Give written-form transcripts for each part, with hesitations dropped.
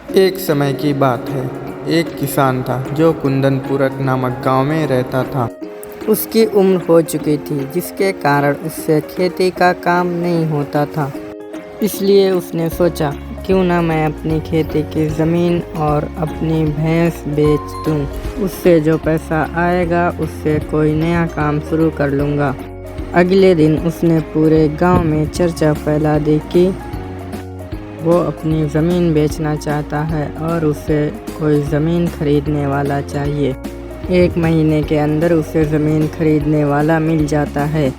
एक समय की बात है। एक किसान था जो कुंदनपुरक नामक गांव में रहता था। उसकी उम्र हो चुकी थी, जिसके कारण उससे खेती का काम नहीं होता था। इसलिए उसने सोचा, क्यों ना मैं अपनी खेती की ज़मीन और अपनी भैंस बेच दूं। उससे जो पैसा आएगा उससे कोई नया काम शुरू कर लूँगा। अगले दिन उसने पूरे गांव में चर्चा फैला दी कि वो अपनी ज़मीन बेचना चाहता है और उसे कोई ज़मीन खरीदने वाला चाहिए। 1 महीने के अंदर उसे ज़मीन खरीदने वाला मिल जाता है।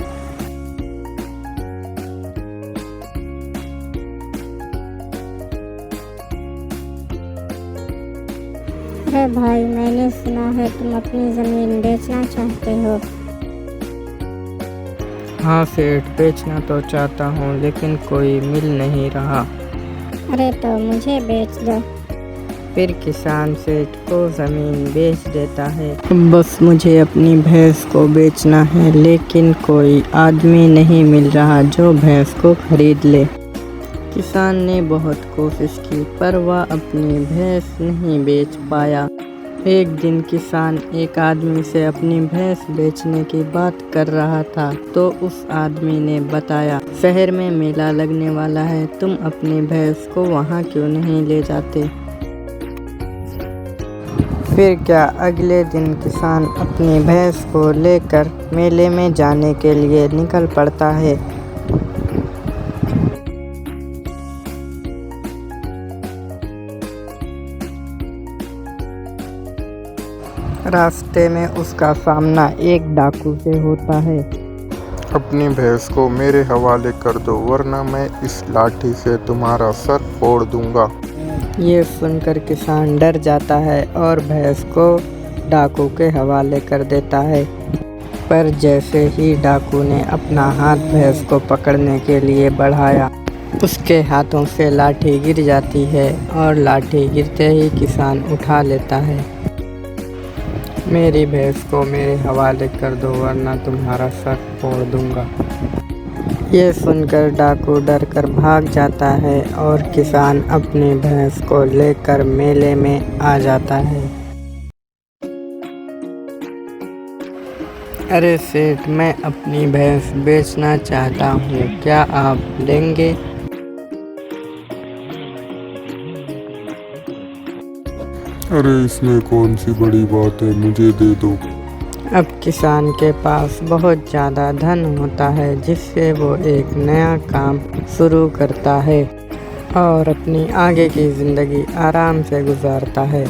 अरे भाई, मैंने सुना है तुम अपनी ज़मीन बेचना चाहते हो। हाँ सेठ, बेचना तो चाहता हूँ लेकिन कोई मिल नहीं रहा। अरे तो मुझे बेच दो। फिर किसान सेठ को ज़मीन बेच देता है। बस मुझे अपनी भैंस को बेचना है, लेकिन कोई आदमी नहीं मिल रहा जो भैंस को खरीद ले। किसान ने बहुत कोशिश की पर वह अपनी भैंस नहीं बेच पाया। एक दिन किसान एक आदमी से अपनी भैंस बेचने की बात कर रहा था, तो उस आदमी ने बताया, शहर में मेला लगने वाला है, तुम अपनी भैंस को वहाँ क्यों नहीं ले जाते। फिर क्या, अगले दिन किसान अपनी भैंस को लेकर मेले में जाने के लिए निकल पड़ता है। रास्ते में उसका सामना एक डाकू से होता है। अपनी भैंस को मेरे हवाले कर दो, वरना मैं इस लाठी से तुम्हारा सर फोड़ दूंगा। ये सुनकर किसान डर जाता है और भैंस को डाकू के हवाले कर देता है। पर जैसे ही डाकू ने अपना हाथ भैंस को पकड़ने के लिए बढ़ाया, उसके हाथों से लाठी गिर जाती है और लाठी गिरते ही किसान उठा लेता है। मेरी भैंस को मेरे हवाले कर दो, वरना तुम्हारा सर फोड़ दूंगा। ये सुनकर डाकू डर कर भाग जाता है और किसान अपनी भैंस को लेकर मेले में आ जाता है। अरे सेठ, मैं अपनी भैंस बेचना चाहता हूँ, क्या आप लेंगे? अरे इसमें कौन सी बड़ी बात है, मुझे दे दो। अब किसान के पास बहुत ज़्यादा धन होता है, जिससे वो एक नया काम शुरू करता है और अपनी आगे की ज़िंदगी आराम से गुजारता है।